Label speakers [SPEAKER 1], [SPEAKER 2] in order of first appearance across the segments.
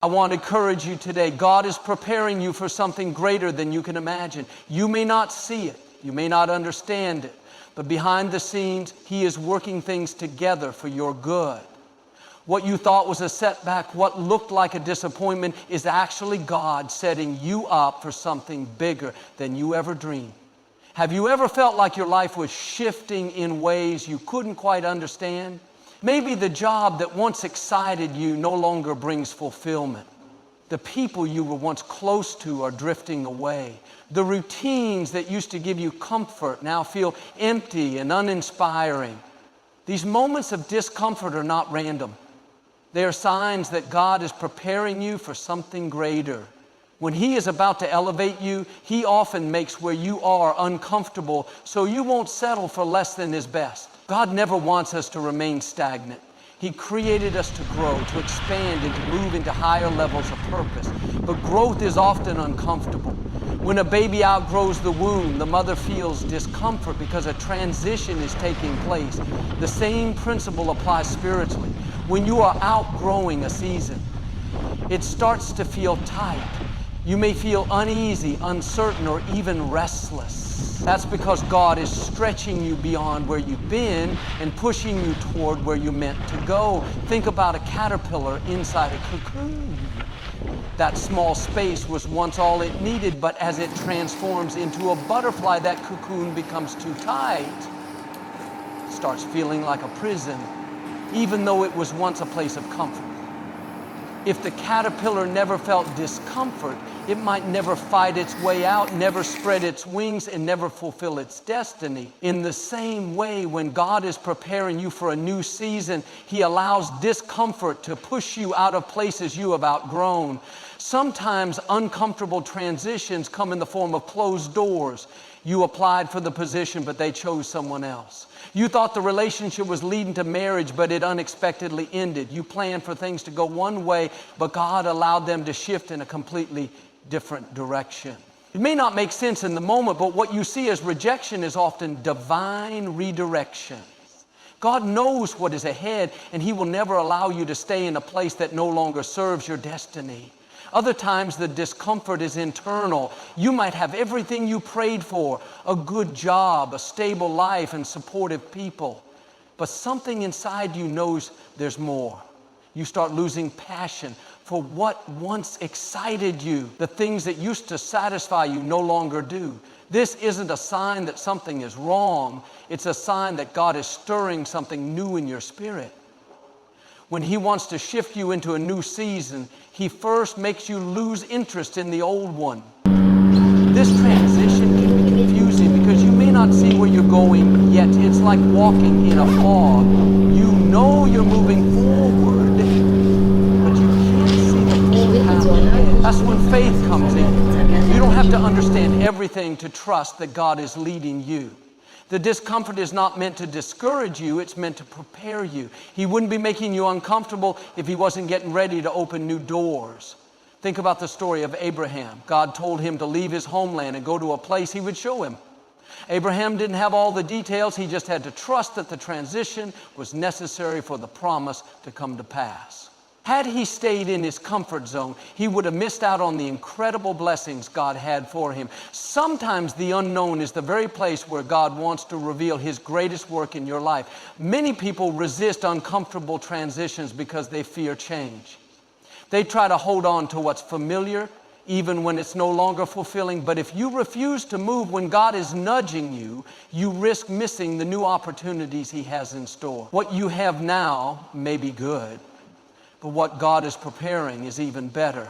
[SPEAKER 1] I want to encourage you today. God is preparing you for something greater than you can imagine. You may not see it. You may not understand it. But behind the scenes, He is working things together for your good. What you thought was a setback, what looked like a disappointment, is actually God setting you up for something bigger than you ever dreamed. Have you ever felt like your life was shifting in ways you couldn't quite understand? Maybe the job that once excited you no longer brings fulfillment. The people you were once close to are drifting away. The routines that used to give you comfort now feel empty and uninspiring. These moments of discomfort are not random. They are signs that God is preparing you for something greater. When He is about to elevate you, He often makes where you are uncomfortable so you won't settle for less than His best. God never wants us to remain stagnant. He created us to grow, to expand, and to move into higher levels of purpose. But growth is often uncomfortable. When a baby outgrows the womb, the mother feels discomfort because a transition is taking place. The same principle applies spiritually. When you are outgrowing a season, it starts to feel tight. You may feel uneasy, uncertain, or even restless. That's because God is stretching you beyond where you've been and pushing you toward where you're meant to go. Think about a caterpillar inside a cocoon. That small space was once all it needed, but as it transforms into a butterfly, that cocoon becomes too tight. It starts feeling like a prison, even though it was once a place of comfort. If the caterpillar never felt discomfort, it might never fight its way out, never spread its wings, and never fulfill its destiny. In the same way, when God is preparing you for a new season, He allows discomfort to push you out of places you have outgrown. Sometimes uncomfortable transitions come in the form of closed doors. You applied for the position, but they chose someone else. You thought the relationship was leading to marriage, but it unexpectedly ended. You planned for things to go one way, but God allowed them to shift in a completely different direction. It may not make sense in the moment, but what you see as rejection is often divine redirection. God knows what is ahead, and He will never allow you to stay in a place that no longer serves your destiny. Other times the discomfort is internal. You might have everything you prayed for, a good job, a stable life, and supportive people. But something inside you knows there's more. You start losing passion for what once excited you. The things that used to satisfy you no longer do. This isn't a sign that something is wrong. It's a sign that God is stirring something new in your spirit. When He wants to shift you into a new season, He first makes you lose interest in the old one. This transition can be confusing because you may not see where you're going yet. It's like walking in a fog. You know you're moving forward, but you can't see the full path ahead. That's when faith comes in. You don't have to understand everything to trust that God is leading you. The discomfort is not meant to discourage you, it's meant to prepare you. He wouldn't be making you uncomfortable if He wasn't getting ready to open new doors. Think about the story of Abraham. God told him to leave his homeland and go to a place He would show him. Abraham didn't have all the details, he just had to trust that the transition was necessary for the promise to come to pass. Had he stayed in his comfort zone, he would have missed out on the incredible blessings God had for him. Sometimes the unknown is the very place where God wants to reveal His greatest work in your life. Many people resist uncomfortable transitions because they fear change. They try to hold on to what's familiar, even when it's no longer fulfilling. But if you refuse to move when God is nudging you, you risk missing the new opportunities He has in store. What you have now may be good, but what God is preparing is even better.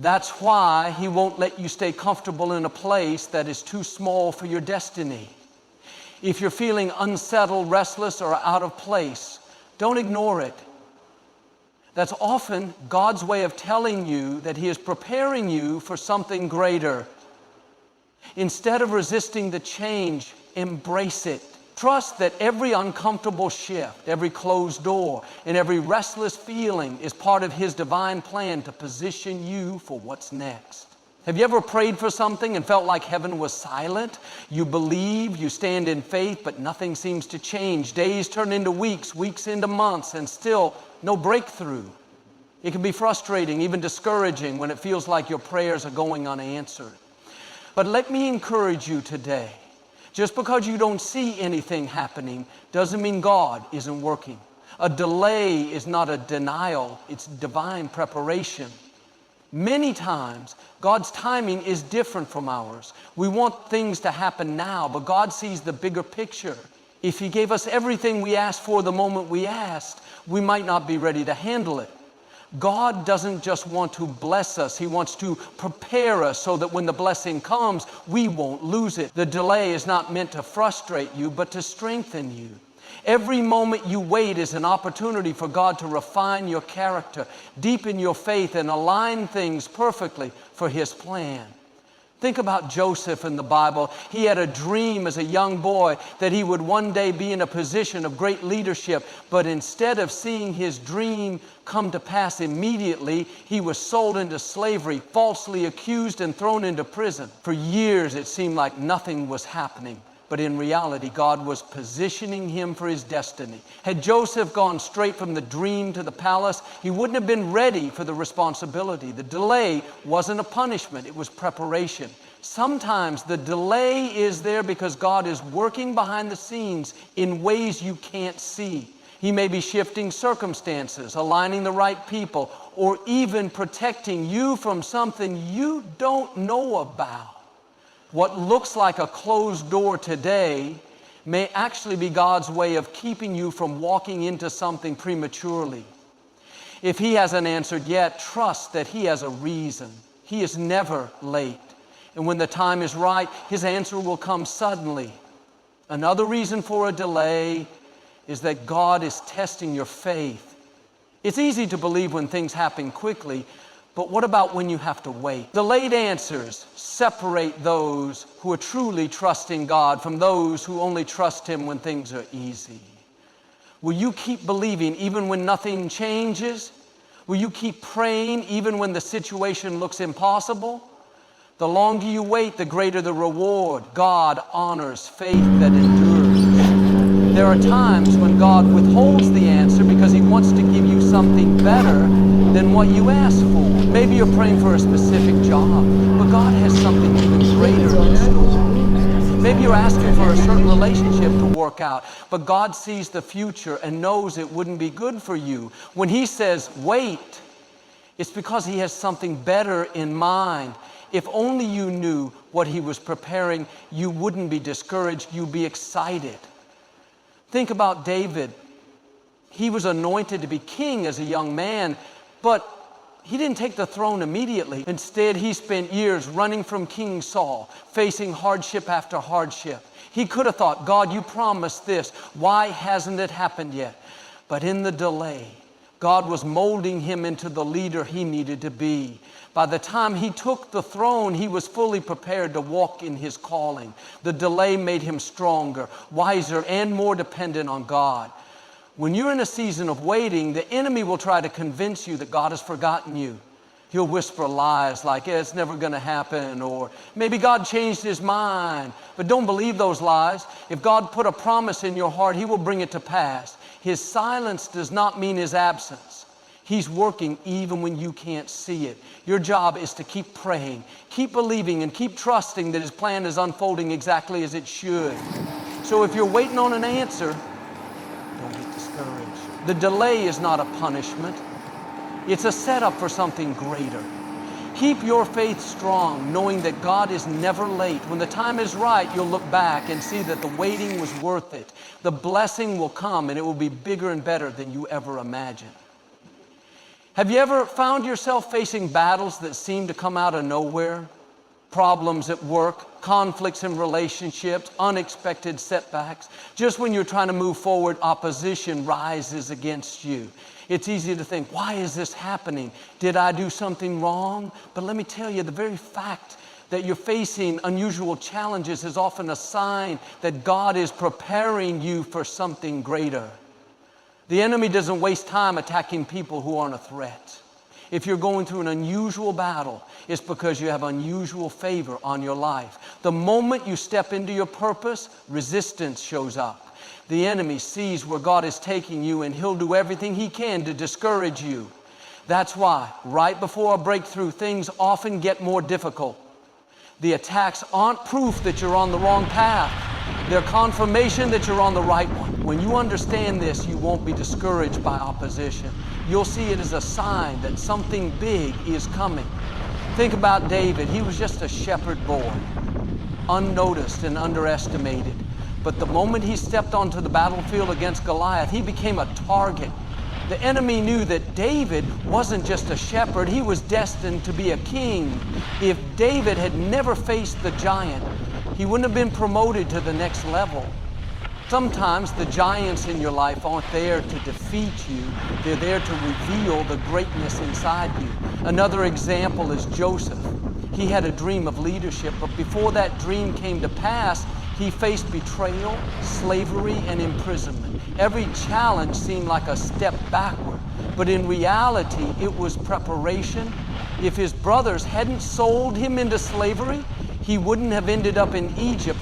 [SPEAKER 1] That's why He won't let you stay comfortable in a place that is too small for your destiny. If you're feeling unsettled, restless, or out of place, don't ignore it. That's often God's way of telling you that He is preparing you for something greater. Instead of resisting the change, embrace it. Trust that every uncomfortable shift, every closed door, and every restless feeling is part of His divine plan to position you for what's next. Have you ever prayed for something and felt like heaven was silent? You believe, you stand in faith, but nothing seems to change. Days turn into weeks, weeks into months, and still no breakthrough. It can be frustrating, even discouraging when it feels like your prayers are going unanswered. But let me encourage you today. Just because you don't see anything happening doesn't mean God isn't working. A delay is not a denial, it's divine preparation. Many times, God's timing is different from ours. We want things to happen now, but God sees the bigger picture. If He gave us everything we asked for the moment we asked, we might not be ready to handle it. God doesn't just want to bless us. He wants to prepare us so that when the blessing comes, we won't lose it. The delay is not meant to frustrate you, but to strengthen you. Every moment you wait is an opportunity for God to refine your character, deepen your faith, and align things perfectly for His plan. Think about Joseph in the Bible. He had a dream as a young boy that he would one day be in a position of great leadership, but instead of seeing his dream come to pass immediately, he was sold into slavery, falsely accused, and thrown into prison. For years, it seemed like nothing was happening. But in reality, God was positioning him for his destiny. Had Joseph gone straight from the dream to the palace, he wouldn't have been ready for the responsibility. The delay wasn't a punishment, it was preparation. Sometimes the delay is there because God is working behind the scenes in ways you can't see. He may be shifting circumstances, aligning the right people, or even protecting you from something you don't know about. What looks like a closed door today may actually be God's way of keeping you from walking into something prematurely. If He hasn't answered yet, trust that He has a reason. He is never late. And when the time is right, His answer will come suddenly. Another reason for a delay is that God is testing your faith. It's easy to believe when things happen quickly, but what about when you have to wait? Delayed answers separate those who are truly trusting God from those who only trust Him when things are easy. Will you keep believing even when nothing changes? Will you keep praying even when the situation looks impossible? The longer you wait, the greater the reward. God honors faith that endures. There are times when God withholds the answer because He wants to give you something better than what you asked for. Maybe you're praying for a specific job, but God has something even greater in store. Maybe you're asking for a certain relationship to work out, but God sees the future and knows it wouldn't be good for you. When He says, wait, it's because He has something better in mind. If only you knew what He was preparing, you wouldn't be discouraged, you'd be excited. Think about David. He was anointed to be king as a young man, but he didn't take the throne immediately. Instead, he spent years running from King Saul, facing hardship after hardship. He could have thought, God, you promised this. Why hasn't it happened yet? But in the delay, God was molding him into the leader he needed to be. By the time he took the throne, he was fully prepared to walk in his calling. The delay made him stronger, wiser, and more dependent on God. When you're in a season of waiting, the enemy will try to convince you that God has forgotten you. He'll whisper lies like, it's never going to happen, or maybe God changed His mind. But don't believe those lies. If God put a promise in your heart, He will bring it to pass. His silence does not mean His absence. He's working even when you can't see it. Your job is to keep praying, keep believing, and keep trusting that His plan is unfolding exactly as it should. So if you're waiting on an answer, don't get discouraged. The delay is not a punishment. It's a setup for something greater. Keep your faith strong, knowing that God is never late. When the time is right, you'll look back and see that the waiting was worth it. The blessing will come, and it will be bigger and better than you ever imagined. Have you ever found yourself facing battles that seem to come out of nowhere? Problems at work, conflicts in relationships, unexpected setbacks. Just when you're trying to move forward, opposition rises against you. It's easy to think, why is this happening? Did I do something wrong? But let me tell you, the very fact that you're facing unusual challenges is often a sign that God is preparing you for something greater. The enemy doesn't waste time attacking people who aren't a threat. If you're going through an unusual battle, it's because you have unusual favor on your life. The moment you step into your purpose, resistance shows up. The enemy sees where God is taking you, and he'll do everything he can to discourage you. That's why, right before a breakthrough, things often get more difficult. The attacks aren't proof that you're on the wrong path. They're confirmation that you're on the right one. When you understand this, you won't be discouraged by opposition. You'll see it as a sign that something big is coming. Think about David. He was just a shepherd boy, unnoticed and underestimated. But the moment he stepped onto the battlefield against Goliath, he became a target. The enemy knew that David wasn't just a shepherd, he was destined to be a king. If David had never faced the giant, he wouldn't have been promoted to the next level. Sometimes the giants in your life aren't there to defeat you, they're there to reveal the greatness inside you. Another example is Joseph. He had a dream of leadership, but before that dream came to pass, he faced betrayal, slavery, and imprisonment. Every challenge seemed like a step backward, but in reality, it was preparation. If his brothers hadn't sold him into slavery, he wouldn't have ended up in Egypt.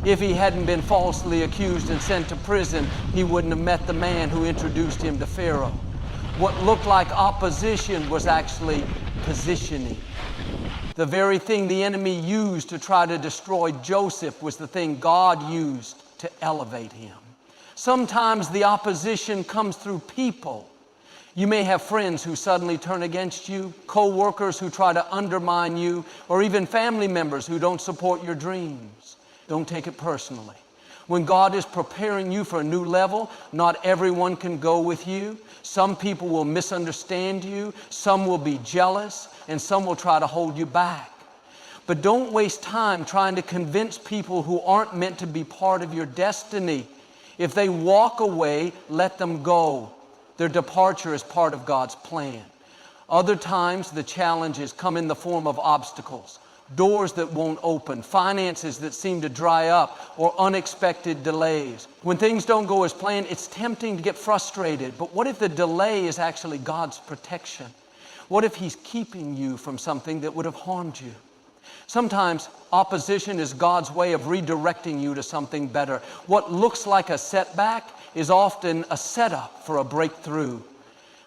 [SPEAKER 1] If he hadn't been falsely accused and sent to prison, he wouldn't have met the man who introduced him to Pharaoh. What looked like opposition was actually positioning. The very thing the enemy used to try to destroy Joseph was the thing God used to elevate him. Sometimes the opposition comes through people. You may have friends who suddenly turn against you, co-workers who try to undermine you, or even family members who don't support your dreams. Don't take it personally. When God is preparing you for a new level, not everyone can go with you. Some people will misunderstand you, some will be jealous, and some will try to hold you back. But don't waste time trying to convince people who aren't meant to be part of your destiny. If they walk away, let them go. Their departure is part of God's plan. Other times, the challenges come in the form of obstacles, doors that won't open, finances that seem to dry up, or unexpected delays. When things don't go as planned, it's tempting to get frustrated. But what if the delay is actually God's protection? What if He's keeping you from something that would have harmed you? Sometimes opposition is God's way of redirecting you to something better. What looks like a setback is often a setup for a breakthrough.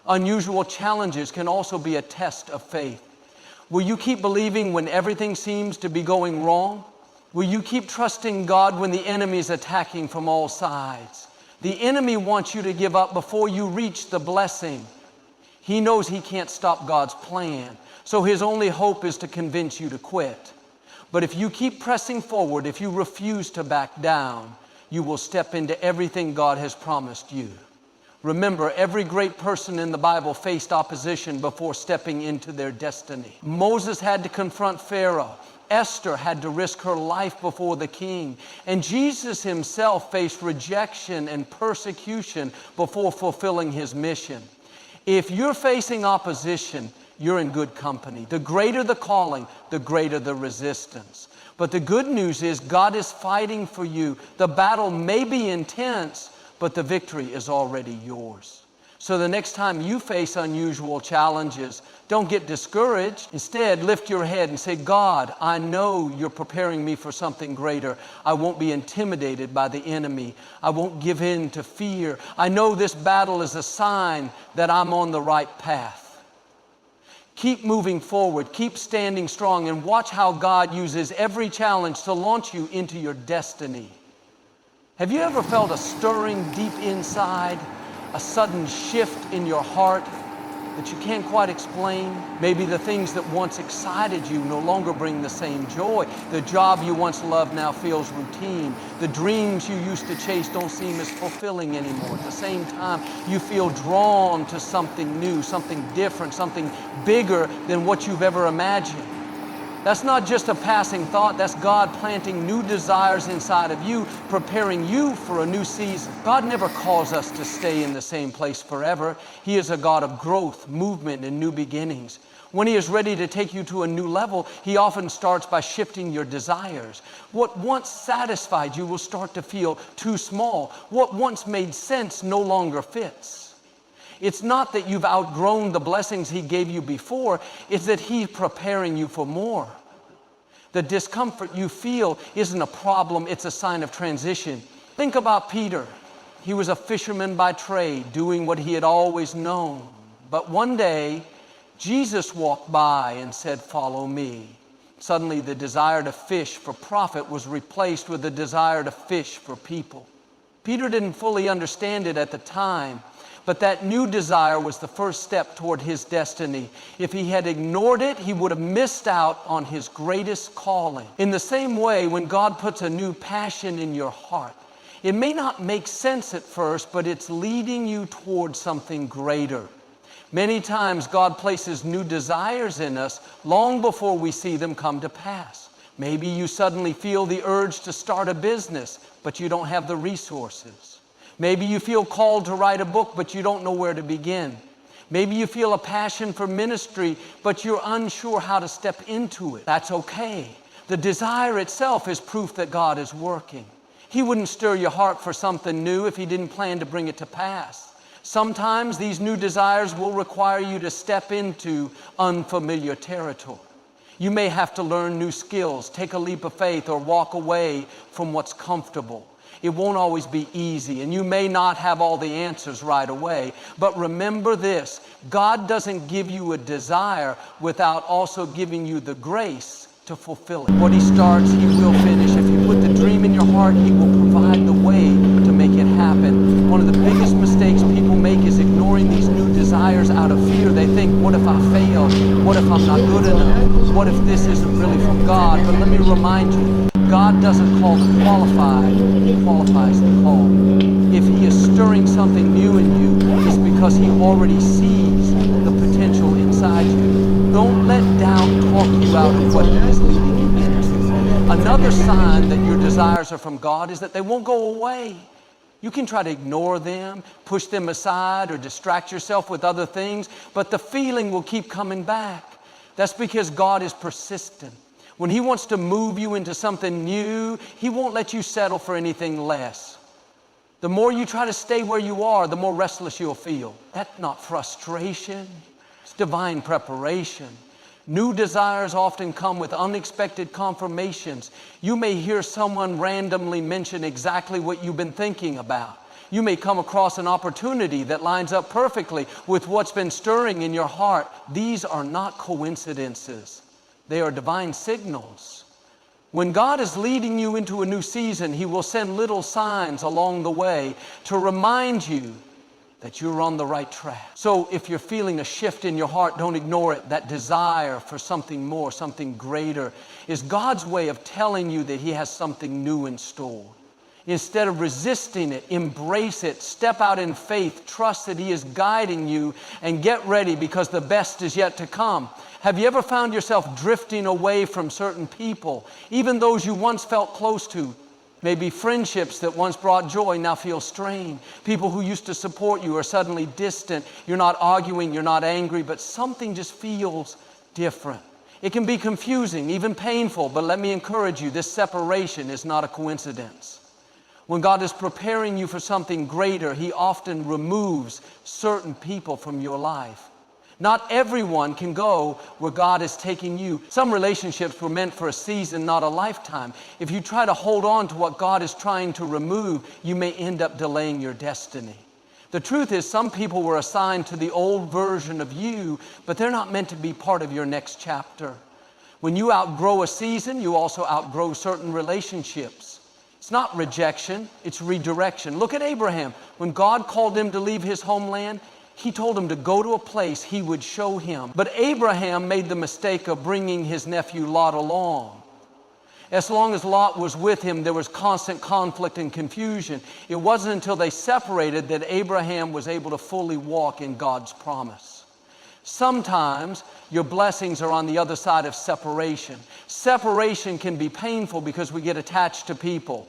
[SPEAKER 1] Unusual challenges can also be a test of faith. Will you keep believing when everything seems to be going wrong? Will you keep trusting God when the enemy is attacking from all sides? The enemy wants you to give up before you reach the blessing. He knows he can't stop God's plan, so his only hope is to convince you to quit. But if you keep pressing forward, if you refuse to back down, you will step into everything God has promised you. Remember, every great person in the Bible faced opposition before stepping into their destiny. Moses had to confront Pharaoh. Esther had to risk her life before the king. And Jesus himself faced rejection and persecution before fulfilling his mission. If you're facing opposition, you're in good company. The greater the calling, the greater the resistance. But the good news is God is fighting for you. The battle may be intense, but the victory is already yours. So the next time you face unusual challenges, don't get discouraged. Instead, lift your head and say, God, I know you're preparing me for something greater. I won't be intimidated by the enemy. I won't give in to fear. I know this battle is a sign that I'm on the right path. Keep moving forward, keep standing strong, and watch how God uses every challenge to launch you into your destiny. Have you ever felt a stirring deep inside, a sudden shift in your heart that you can't quite explain? Maybe the things that once excited you no longer bring the same joy. The job you once loved now feels routine. The dreams you used to chase don't seem as fulfilling anymore. At the same time, you feel drawn to something new, something different, something bigger than what you've ever imagined. That's not just a passing thought. That's God planting new desires inside of you, preparing you for a new season. God never calls us to stay in the same place forever. He is a God of growth, movement, and new beginnings. When He is ready to take you to a new level, He often starts by shifting your desires. What once satisfied you will start to feel too small. What once made sense no longer fits. It's not that you've outgrown the blessings He gave you before, it's that He's preparing you for more. The discomfort you feel isn't a problem, it's a sign of transition. Think about Peter. He was a fisherman by trade, doing what he had always known. But one day, Jesus walked by and said, "Follow me." Suddenly, the desire to fish for profit was replaced with the desire to fish for people. Peter didn't fully understand it at the time, but that new desire was the first step toward his destiny. If he had ignored it, he would have missed out on his greatest calling. In the same way, when God puts a new passion in your heart, it may not make sense at first, but it's leading you toward something greater. Many times God places new desires in us long before we see them come to pass. Maybe you suddenly feel the urge to start a business, but you don't have the resources. Maybe you feel called to write a book, but you don't know where to begin. Maybe you feel a passion for ministry, but you're unsure how to step into it. That's okay. The desire itself is proof that God is working. He wouldn't stir your heart for something new if he didn't plan to bring it to pass. Sometimes these new desires will require you to step into unfamiliar territory. You may have to learn new skills, take a leap of faith, or walk away from what's comfortable. It won't always be easy, and you may not have all the answers right away. But remember this, God doesn't give you a desire without also giving you the grace to fulfill it. What he starts, he will finish. If you put the dream in your heart, he will provide the way to make it happen. One of the biggest mistakes people make is ignoring these new desires out of fear. They think, what if I fail? What if I'm not good enough? What if this isn't really from God? But let me remind you, God doesn't call the qualified, he qualifies the called. If he is stirring something new in you, it's because he already sees the potential inside you. Don't let doubt talk you out of what he is leading you into. Another sign that your desires are from God is that they won't go away. You can try to ignore them, push them aside, or distract yourself with other things, but the feeling will keep coming back. That's because God is persistent. When he wants to move you into something new, he won't let you settle for anything less. The more you try to stay where you are, the more restless you'll feel. That's not frustration. It's divine preparation. New desires often come with unexpected confirmations. You may hear someone randomly mention exactly what you've been thinking about. You may come across an opportunity that lines up perfectly with what's been stirring in your heart. These are not coincidences. They are divine signals. When God is leading you into a new season, he will send little signs along the way to remind you that you're on the right track. So if you're feeling a shift in your heart, don't ignore it. That desire for something more, something greater, is God's way of telling you that he has something new in store. Instead of resisting it, embrace it, step out in faith, trust that he is guiding you, and get ready because the best is yet to come. Have you ever found yourself drifting away from certain people, even those you once felt close to? Maybe friendships that once brought joy now feel strained. People who used to support you are suddenly distant. You're not arguing, you're not angry, but something just feels different. It can be confusing, even painful, but let me encourage you, this separation is not a coincidence. When God is preparing you for something greater, he often removes certain people from your life. Not everyone can go where God is taking you. Some relationships were meant for a season, not a lifetime. If you try to hold on to what God is trying to remove, you may end up delaying your destiny. The truth is, some people were assigned to the old version of you, but they're not meant to be part of your next chapter. When you outgrow a season, you also outgrow certain relationships. It's not rejection, it's redirection. Look at Abraham. When God called him to leave his homeland, he told him to go to a place he would show him. But Abraham made the mistake of bringing his nephew Lot along. As long as Lot was with him, there was constant conflict and confusion. It wasn't until they separated that Abraham was able to fully walk in God's promise. Sometimes your blessings are on the other side of separation. Separation can be painful because we get attached to people.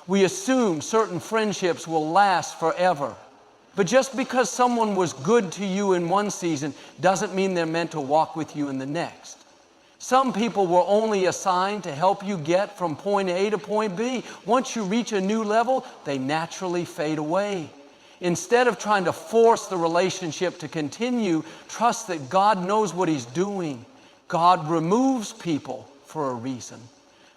[SPEAKER 1] We assume certain friendships will last forever. But just because someone was good to you in one season doesn't mean they're meant to walk with you in the next. Some people were only assigned to help you get from point A to point B. Once you reach a new level, they naturally fade away. Instead of trying to force the relationship to continue, trust that God knows what he's doing. God removes people for a reason.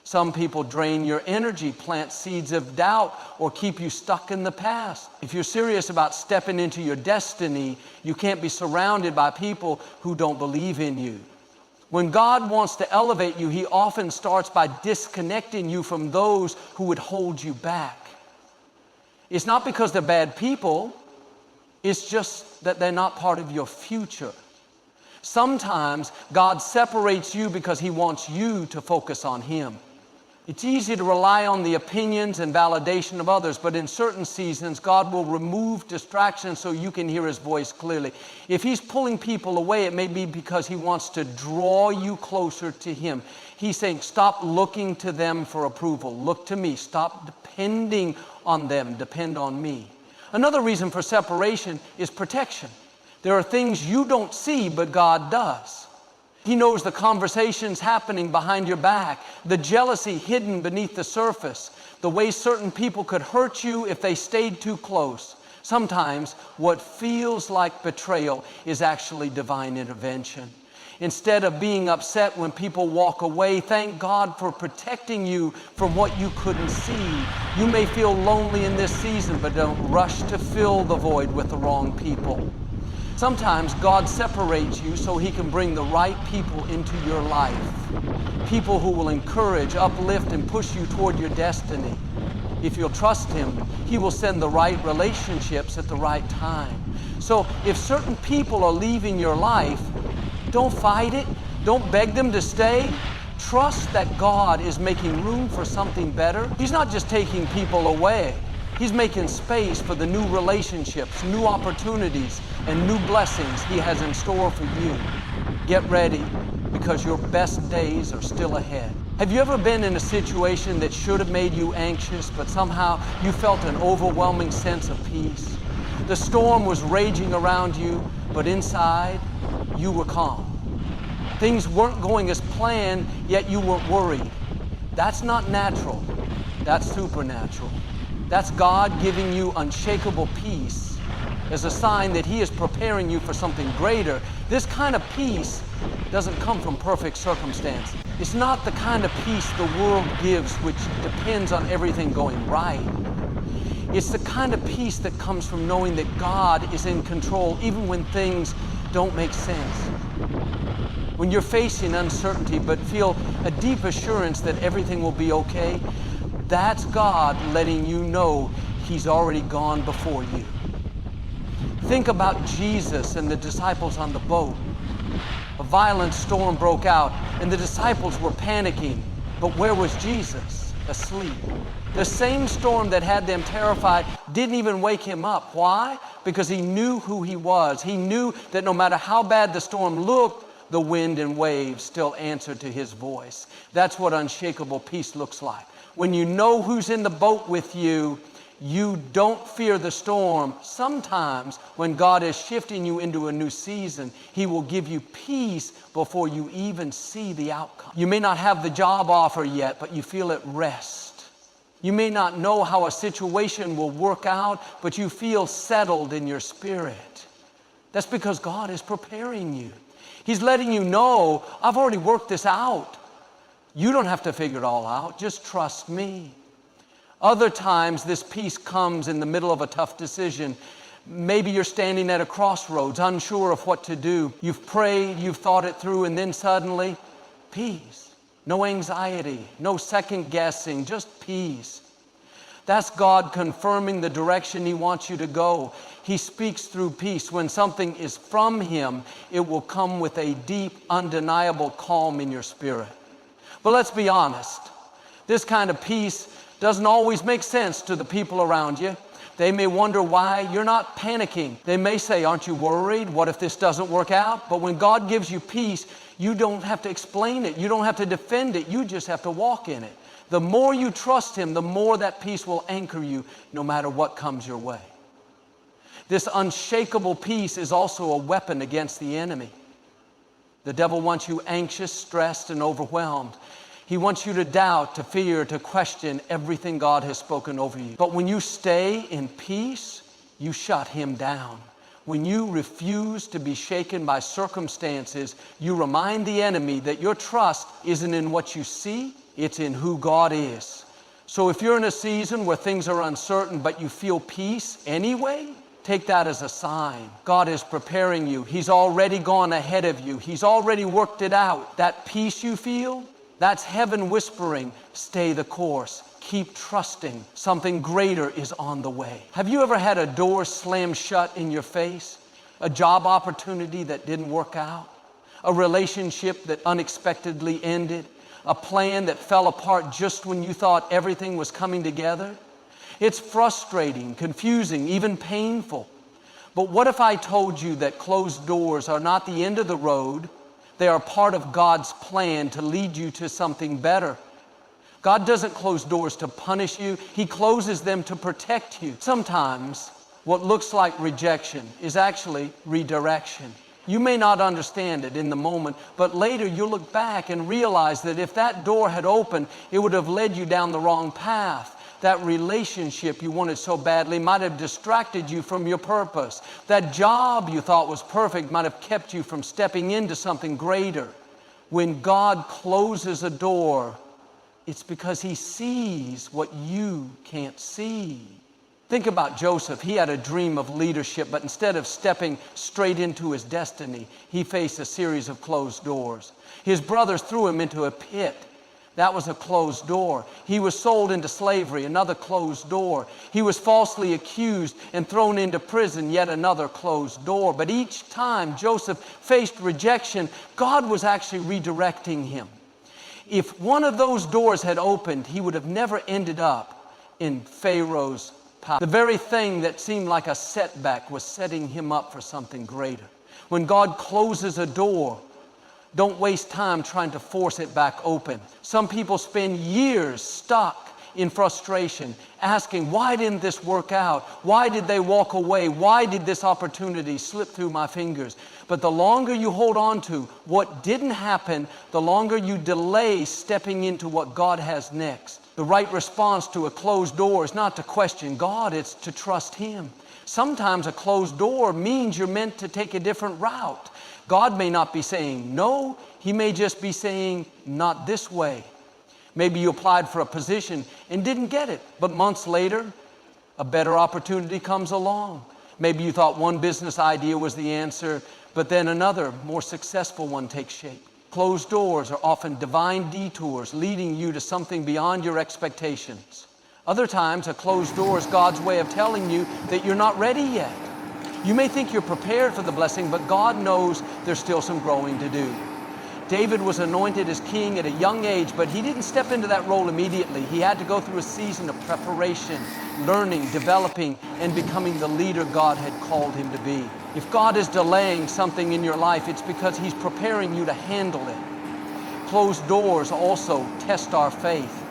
[SPEAKER 1] Some people drain your energy, plant seeds of doubt, or keep you stuck in the past. If you're serious about stepping into your destiny, you can't be surrounded by people who don't believe in you. When God wants to elevate you, He often starts by disconnecting you from those who would hold you back. It's not because they're bad people, it's just that they're not part of your future. Sometimes God separates you because He wants you to focus on Him. It's easy to rely on the opinions and validation of others, but in certain seasons, God will remove distractions so you can hear His voice clearly. If He's pulling people away, it may be because He wants to draw you closer to Him. He's saying, stop looking to them for approval. Look to me. Stop depending on them. Depend on me. Another reason for separation is protection. There are things you don't see, but God does. He knows the conversations happening behind your back, the jealousy hidden beneath the surface, the way certain people could hurt you if they stayed too close. Sometimes what feels like betrayal is actually divine intervention. Instead of being upset when people walk away, thank God for protecting you from what you couldn't see. You may feel lonely in this season, but don't rush to fill the void with the wrong people. Sometimes God separates you so He can bring the right people into your life. People who will encourage, uplift, and push you toward your destiny. If you'll trust Him, He will send the right relationships at the right time. So if certain people are leaving your life, don't fight it. Don't beg them to stay. Trust that God is making room for something better. He's not just taking people away. He's making space for the new relationships, new opportunities, and new blessings He has in store for you. Get ready, because your best days are still ahead. Have you ever been in a situation that should have made you anxious, but somehow you felt an overwhelming sense of peace? The storm was raging around you, but inside, you were calm. Things weren't going as planned, yet you weren't worried. That's not natural. That's supernatural. That's God giving you unshakable peace as a sign that He is preparing you for something greater. This kind of peace doesn't come from perfect circumstance. It's not the kind of peace the world gives, which depends on everything going right. It's the kind of peace that comes from knowing that God is in control, even when things don't make sense. When you're facing uncertainty, but feel a deep assurance that everything will be okay, that's God letting you know He's already gone before you. Think about Jesus and the disciples on the boat. A violent storm broke out, and the disciples were panicking. But where was Jesus? Asleep. The same storm that had them terrified didn't even wake Him up. Why? Because He knew who He was. He knew that no matter how bad the storm looked, the wind and waves still answered to His voice. That's what unshakable peace looks like. When you know who's in the boat with you, you don't fear the storm. Sometimes when God is shifting you into a new season, He will give you peace before you even see the outcome. You may not have the job offer yet, but you feel at rest. You may not know how a situation will work out, but you feel settled in your spirit. That's because God is preparing you. He's letting you know, I've already worked this out. You don't have to figure it all out. Just trust me. Other times, this peace comes in the middle of a tough decision. Maybe you're standing at a crossroads, unsure of what to do. You've prayed, you've thought it through, and then suddenly, peace. No anxiety, no second guessing, just peace. That's God confirming the direction He wants you to go. He speaks through peace. When something is from Him, it will come with a deep, undeniable calm in your spirit. But let's be honest, this kind of peace doesn't always make sense to the people around you. They may wonder why you're not panicking. They may say, aren't you worried? What if this doesn't work out? But when God gives you peace, you don't have to explain it. You don't have to defend it. You just have to walk in it. The more you trust Him, the more that peace will anchor you no matter what comes your way. This unshakable peace is also a weapon against the enemy. The devil wants you anxious, stressed, and overwhelmed. He wants you to doubt, to fear, to question everything God has spoken over you. But when you stay in peace, you shut him down. When you refuse to be shaken by circumstances, you remind the enemy that your trust isn't in what you see, It's in who God is. So if you're in a season where things are uncertain, but you feel peace anyway, take that as a sign. God is preparing you. He's already gone ahead of you. He's already worked it out. That peace you feel, that's heaven whispering, stay the course. Keep trusting. Something greater is on the way. Have you ever had a door slam shut in your face? A job opportunity that didn't work out? A relationship that unexpectedly ended? A plan that fell apart just when you thought everything was coming together? It's frustrating, confusing, even painful. But what if I told you that closed doors are not the end of the road? They are part of God's plan to lead you to something better. God doesn't close doors to punish you. He closes them to protect you. Sometimes what looks like rejection is actually redirection. You may not understand it in the moment, but later you'll look back and realize that if that door had opened, it would have led you down the wrong path. That relationship you wanted so badly might have distracted you from your purpose. That job you thought was perfect might have kept you from stepping into something greater. When God closes a door, it's because He sees what you can't see. Think about Joseph. He had a dream of leadership, but instead of stepping straight into his destiny, he faced a series of closed doors. His brothers threw him into a pit. That was a closed door. He was sold into slavery, another closed door. He was falsely accused and thrown into prison, yet another closed door. But each time Joseph faced rejection, God was actually redirecting him. If one of those doors had opened, he would have never ended up in Pharaoh's palace. The very thing that seemed like a setback was setting him up for something greater. When God closes a door, don't waste time trying to force it back open. Some people spend years stuck in frustration, asking, why didn't this work out? Why did they walk away? Why did this opportunity slip through my fingers? But the longer you hold on to what didn't happen, the longer you delay stepping into what God has next. The right response to a closed door is not to question God, it's to trust Him. Sometimes a closed door means you're meant to take a different route. God may not be saying no, He may just be saying not this way. Maybe you applied for a position and didn't get it, but months later, a better opportunity comes along. Maybe you thought one business idea was the answer, but then another, more successful one takes shape. Closed doors are often divine detours leading you to something beyond your expectations. Other times, a closed door is God's way of telling you that you're not ready yet. You may think you're prepared for the blessing, but God knows there's still some growing to do. David was anointed as king at a young age, but he didn't step into that role immediately. He had to go through a season of preparation, learning, developing, and becoming the leader God had called him to be. If God is delaying something in your life, it's because He's preparing you to handle it. Closed doors also test our faith.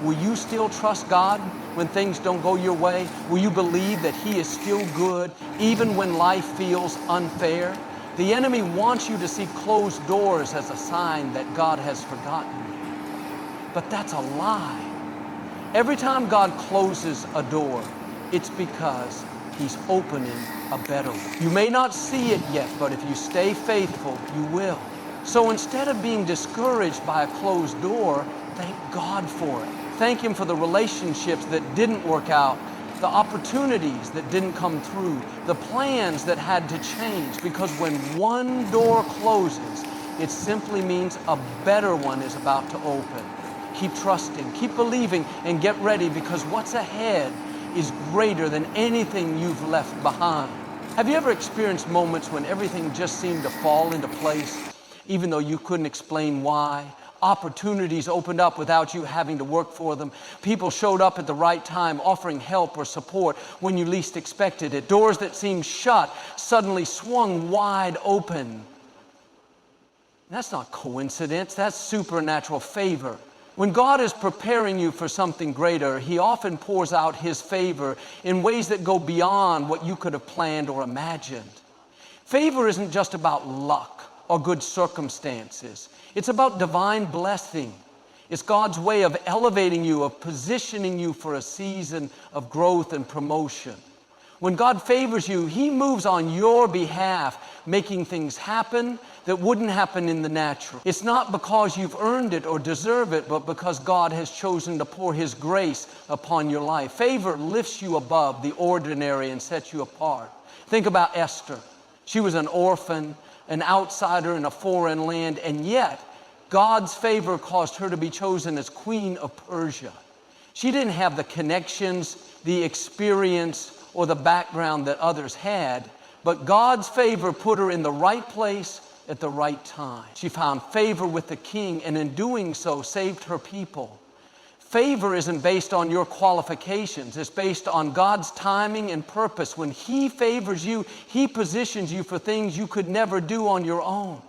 [SPEAKER 1] Will you still trust God when things don't go your way? Will you believe that He is still good, even when life feels unfair? The enemy wants you to see closed doors as a sign that God has forgotten you. But that's a lie. Every time God closes a door, it's because He's opening a better one. You may not see it yet, but if you stay faithful, you will. So instead of being discouraged by a closed door, thank God for it. Thank Him for the relationships that didn't work out, the opportunities that didn't come through, the plans that had to change, because when one door closes, it simply means a better one is about to open. Keep trusting, keep believing, and get ready, because what's ahead is greater than anything you've left behind. Have you ever experienced moments when everything just seemed to fall into place, even though you couldn't explain why? Opportunities opened up without you having to work for them. People showed up at the right time, offering help or support when you least expected it. Doors that seemed shut suddenly swung wide open. That's not coincidence, that's supernatural favor. When God is preparing you for something greater, He often pours out His favor in ways that go beyond what you could have planned or imagined. Favor isn't just about luck or good circumstances. It's about divine blessing. It's God's way of elevating you, of positioning you for a season of growth and promotion. When God favors you, He moves on your behalf, making things happen that wouldn't happen in the natural. It's not because you've earned it or deserve it, but because God has chosen to pour His grace upon your life. Favor lifts you above the ordinary and sets you apart. Think about Esther. She was an orphan, an outsider in a foreign land, and yet God's favor caused her to be chosen as queen of Persia. She didn't have the connections, the experience, or the background that others had, but God's favor put her in the right place at the right time. She found favor with the king, and in doing so, saved her people. Favor isn't based on your qualifications. It's based on God's timing and purpose. When He favors you, He positions you for things you could never do on your own.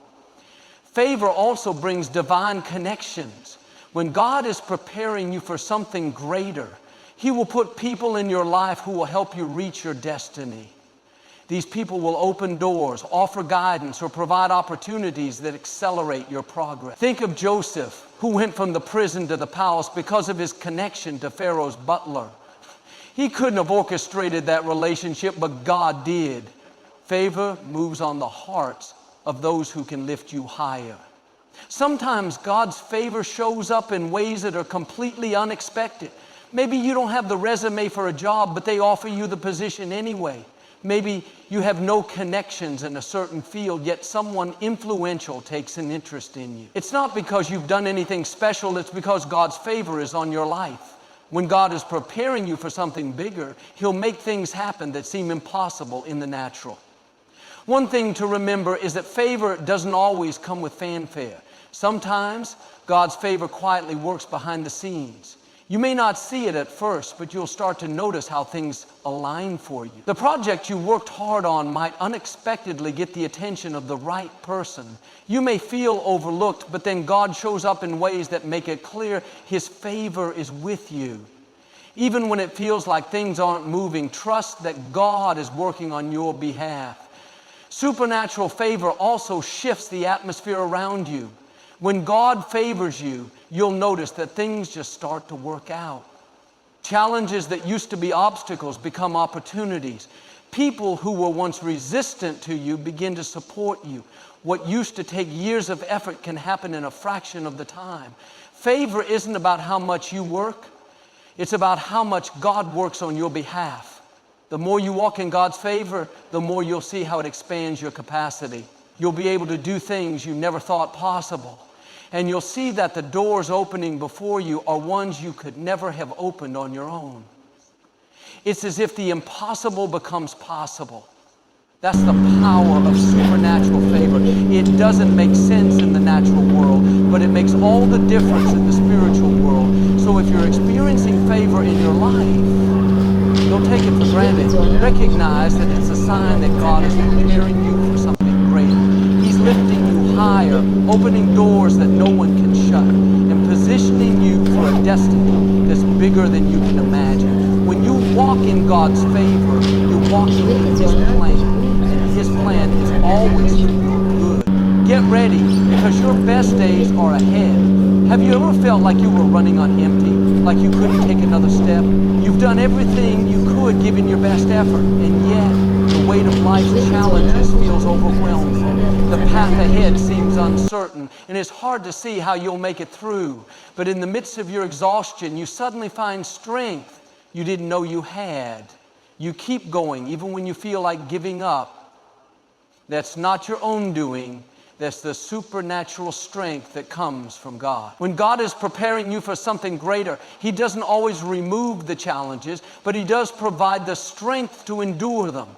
[SPEAKER 1] Favor also brings divine connections. When God is preparing you for something greater, He will put people in your life who will help you reach your destiny. These people will open doors, offer guidance, or provide opportunities that accelerate your progress. Think of Joseph, who went from the prison to the palace because of his connection to Pharaoh's butler. He couldn't have orchestrated that relationship, but God did. Favor moves on the hearts of those who can lift you higher. Sometimes God's favor shows up in ways that are completely unexpected. Maybe you don't have the resume for a job, but they offer you the position anyway. Maybe you have no connections in a certain field, yet someone influential takes an interest in you. It's not because you've done anything special, it's because God's favor is on your life. When God is preparing you for something bigger, He'll make things happen that seem impossible in the natural. One thing to remember is that favor doesn't always come with fanfare. Sometimes God's favor quietly works behind the scenes. You may not see it at first, but you'll start to notice how things align for you. The project you worked hard on might unexpectedly get the attention of the right person. You may feel overlooked, but then God shows up in ways that make it clear His favor is with you. Even when it feels like things aren't moving, trust that God is working on your behalf. Supernatural favor also shifts the atmosphere around you. When God favors you, you'll notice that things just start to work out. Challenges that used to be obstacles become opportunities. People who were once resistant to you begin to support you. What used to take years of effort can happen in a fraction of the time. Favor isn't about how much you work. It's about how much God works on your behalf. The more you walk in God's favor, the more you'll see how it expands your capacity. You'll be able to do things you never thought possible. And you'll see that the doors opening before you are ones you could never have opened on your own. It's as if the impossible becomes possible. That's the power of supernatural favor. It doesn't make sense in the natural world, but it makes all the difference in the spiritual world. So if you're experiencing favor in your life, don't take it for granted. Recognize that it's a sign that God is preparing you for something greater. He's lifting you higher, opening doors that no one can shut, and positioning you for a destiny that's bigger than you can imagine. When you walk in God's favor, you're walking in His plan, and His plan is always for your good. Get ready, because your best days are ahead. Have you ever felt like you were running on empty, like you couldn't take another step? You've done everything you could, given your best effort, and yet the weight of life's challenges feels overwhelming. The path ahead seems uncertain, and it's hard to see how you'll make it through. But in the midst of your exhaustion, you suddenly find strength you didn't know you had. You keep going, even when you feel like giving up. That's not your own doing. That's the supernatural strength that comes from God. When God is preparing you for something greater, He doesn't always remove the challenges, but He does provide the strength to endure them.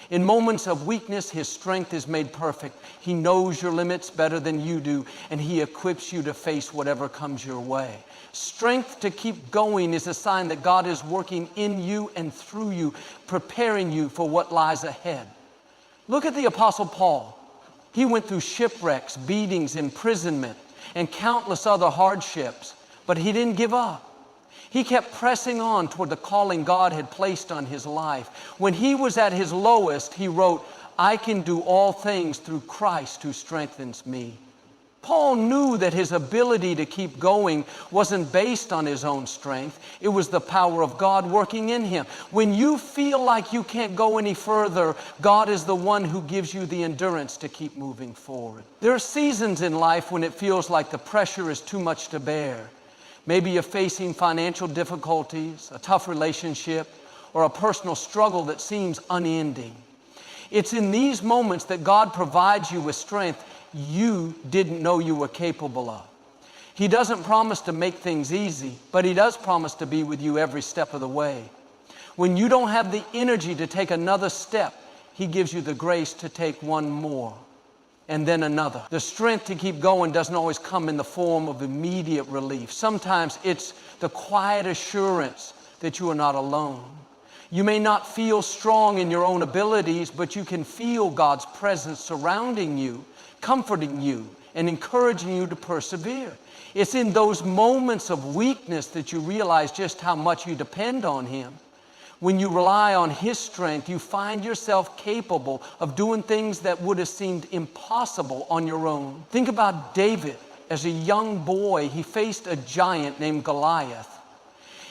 [SPEAKER 1] In moments of weakness, His strength is made perfect. He knows your limits better than you do, and He equips you to face whatever comes your way. Strength to keep going is a sign that God is working in you and through you, preparing you for what lies ahead. Look at the Apostle Paul. He went through shipwrecks, beatings, imprisonment, and countless other hardships, but he didn't give up. He kept pressing on toward the calling God had placed on his life. When he was at his lowest, he wrote, "I can do all things through Christ who strengthens me." Paul knew that his ability to keep going wasn't based on his own strength. It was the power of God working in him. When you feel like you can't go any further, God is the one who gives you the endurance to keep moving forward. There are seasons in life when it feels like the pressure is too much to bear. Maybe you're facing financial difficulties, a tough relationship, or a personal struggle that seems unending. It's in these moments that God provides you with strength you didn't know you were capable of. He doesn't promise to make things easy, but He does promise to be with you every step of the way. When you don't have the energy to take another step, He gives you the grace to take one more, and then another. The strength to keep going doesn't always come in the form of immediate relief. Sometimes it's the quiet assurance that you are not alone. You may not feel strong in your own abilities, but you can feel God's presence surrounding you, comforting you, and encouraging you to persevere. It's in those moments of weakness that you realize just how much you depend on Him. When you rely on His strength, you find yourself capable of doing things that would have seemed impossible on your own. Think about David. As a young boy, he faced a giant named Goliath.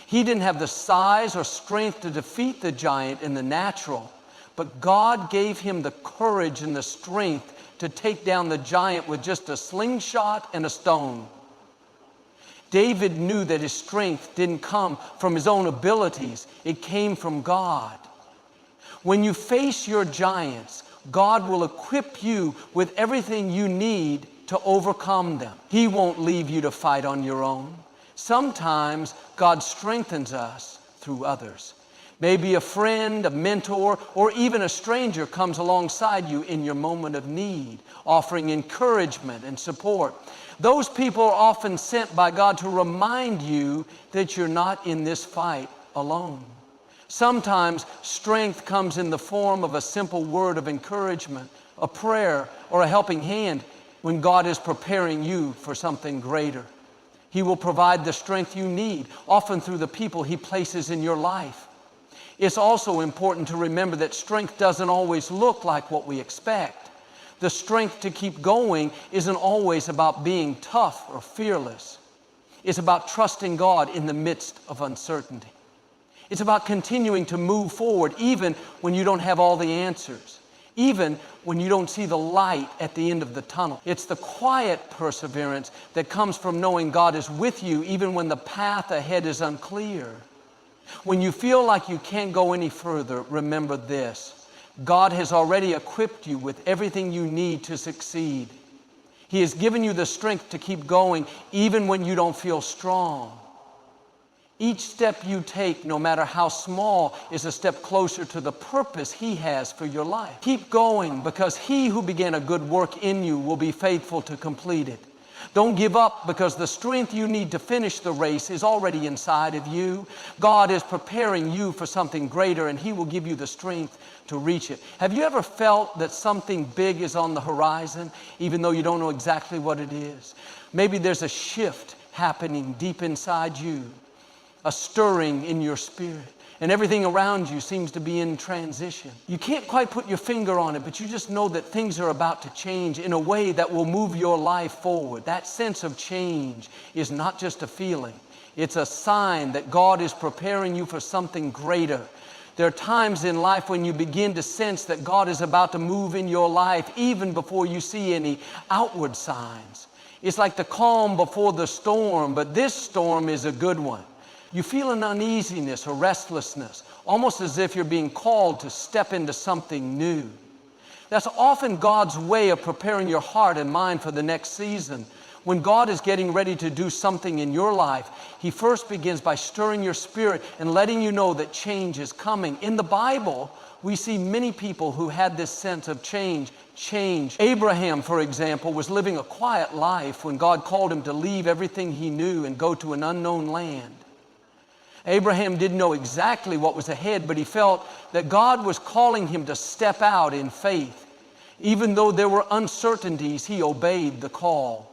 [SPEAKER 1] He didn't have the size or strength to defeat the giant in the natural, but God gave him the courage and the strength to take down the giant with just a slingshot and a stone. David knew that his strength didn't come from his own abilities. It came from God. When you face your giants, God will equip you with everything you need to overcome them. He won't leave you to fight on your own. Sometimes God strengthens us through others. Maybe a friend, a mentor, or even a stranger comes alongside you in your moment of need, offering encouragement and support. Those people are often sent by God to remind you that you're not in this fight alone. Sometimes strength comes in the form of a simple word of encouragement, a prayer, or a helping hand when God is preparing you for something greater. He will provide the strength you need, often through the people He places in your life. It's also important to remember that strength doesn't always look like what we expect. The strength to keep going isn't always about being tough or fearless. It's about trusting God in the midst of uncertainty. It's about continuing to move forward even when you don't have all the answers, even when you don't see the light at the end of the tunnel. It's the quiet perseverance that comes from knowing God is with you even when the path ahead is unclear. When you feel like you can't go any further, remember this: God has already equipped you with everything you need to succeed. He has given you the strength to keep going even when you don't feel strong. Each step you take, no matter how small, is a step closer to the purpose He has for your life. Keep going, because He who began a good work in you will be faithful to complete it. Don't give up, because the strength you need to finish the race is already inside of you. God is preparing you for something greater, and He will give you the strength to reach it. Have you ever felt that something big is on the horizon, even though you don't know exactly what it is? Maybe there's a shift happening deep inside you, a stirring in your spirit, and everything around you seems to be in transition. You can't quite put your finger on it, but you just know that things are about to change in a way that will move your life forward. That sense of change is not just a feeling. It's a sign that God is preparing you for something greater. There are times in life when you begin to sense that God is about to move in your life even before you see any outward signs. It's like the calm before the storm, but this storm is a good one. You feel an uneasiness or restlessness, almost as if you're being called to step into something new. That's often God's way of preparing your heart and mind for the next season. When God is getting ready to do something in your life, He first begins by stirring your spirit and letting you know that change is coming. In the Bible, we see many people who had this sense of change. Abraham, for example, was living a quiet life when God called him to leave everything he knew and go to an unknown land. Abraham didn't know exactly what was ahead, but he felt that God was calling him to step out in faith. Even though there were uncertainties, he obeyed the call.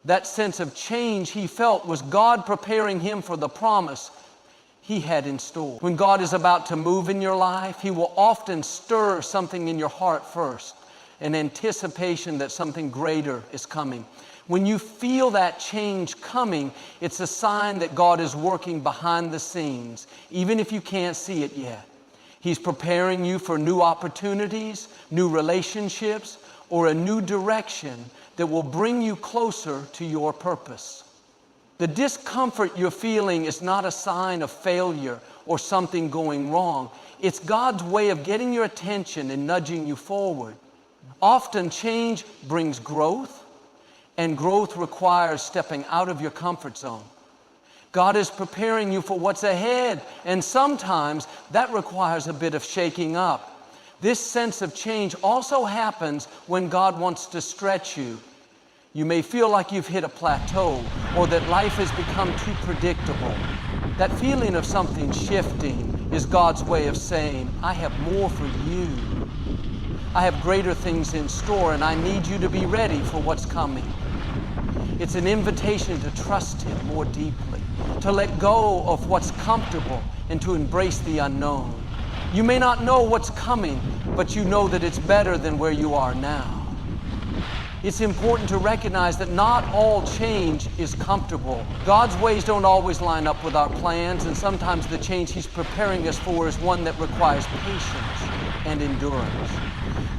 [SPEAKER 1] That sense of change he felt was God preparing him for the promise He had in store. When God is about to move in your life, He will often stir something in your heart first. an anticipation that something greater is coming. When you feel that change coming, it's a sign that God is working behind the scenes, even if you can't see it yet. He's preparing you for new opportunities, new relationships, or a new direction that will bring you closer to your purpose. The discomfort you're feeling is not a sign of failure or something going wrong. It's God's way of getting your attention and nudging you forward. Often change brings growth, and growth requires stepping out of your comfort zone. God is preparing you for what's ahead, and sometimes that requires a bit of shaking up. This sense of change also happens when God wants to stretch you. You may feel like you've hit a plateau or that life has become too predictable. That feeling of something shifting is God's way of saying, I have more for you. I have greater things in store, and I need you to be ready for what's coming. It's an invitation to trust Him more deeply, to let go of what's comfortable and to embrace the unknown. You may not know what's coming, but you know that it's better than where you are now. It's important to recognize that not all change is comfortable. God's ways don't always line up with our plans, and sometimes the change He's preparing us for is one that requires patience and endurance.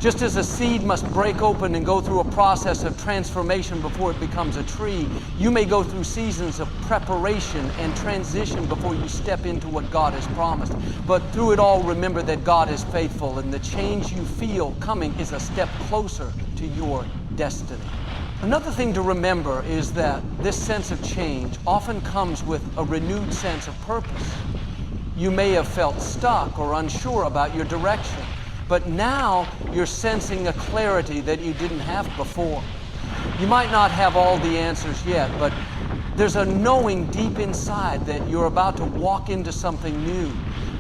[SPEAKER 1] Just as a seed must break open and go through a process of transformation before it becomes a tree, you may go through seasons of preparation and transition before you step into what God has promised. But through it all, remember that God is faithful, and the change you feel coming is a step closer to your destiny. Another thing to remember is that this sense of change often comes with a renewed sense of purpose. You may have felt stuck or unsure about your direction, but now you're sensing a clarity that you didn't have before. You might not have all the answers yet, but there's a knowing deep inside that you're about to walk into something new.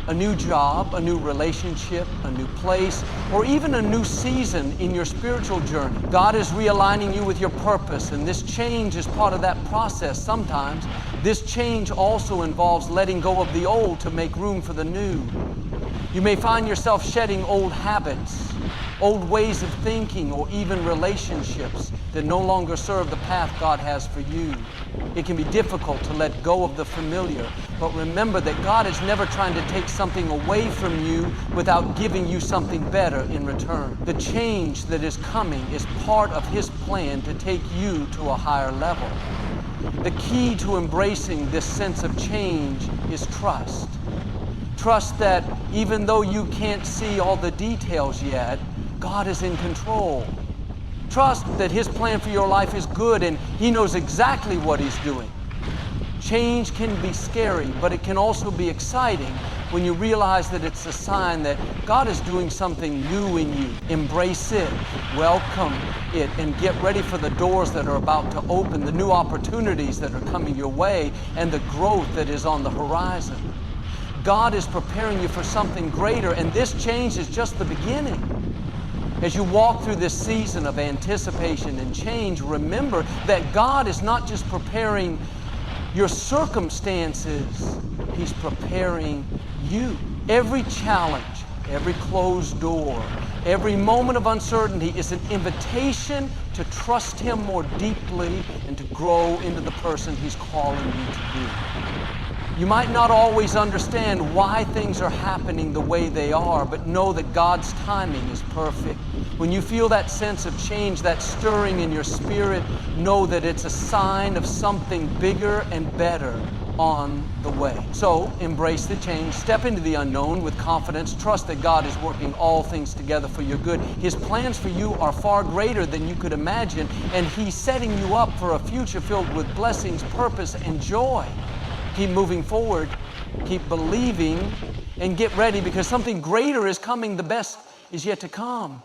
[SPEAKER 1] A new job, a new relationship, a new place, or even a new season in your spiritual journey. God is realigning you with your purpose, and this change is part of that process. Sometimes this change also involves letting go of the old to make room for the new. You may find yourself shedding old habits, old ways of thinking, or even relationships that no longer serve the path God has for you. It can be difficult to let go of the familiar, but remember that God is never trying to take something away from you without giving you something better in return. The change that is coming is part of His plan to take you to a higher level. The key to embracing this sense of change is trust. Trust that even though you can't see all the details yet, God is in control. Trust that His plan for your life is good and He knows exactly what He's doing. Change can be scary, but it can also be exciting when you realize that it's a sign that God is doing something new in you. Embrace it, welcome it, and get ready for the doors that are about to open, the new opportunities that are coming your way, and the growth that is on the horizon. God is preparing you for something greater, and this change is just the beginning. As you walk through this season of anticipation and change, remember that God is not just preparing your circumstances, He's preparing you. Every challenge, every closed door, every moment of uncertainty is an invitation to trust Him more deeply and to grow into the person He's calling you to be. You might not always understand why things are happening the way they are, but know that God's timing is perfect. When you feel that sense of change, that stirring in your spirit, know that it's a sign of something bigger and better on the way. So embrace the change, step into the unknown with confidence, trust that God is working all things together for your good. His plans for you are far greater than you could imagine, and He's setting you up for a future filled with blessings, purpose, and joy. Keep moving forward, keep believing, and get ready because something greater is coming. The best is yet to come.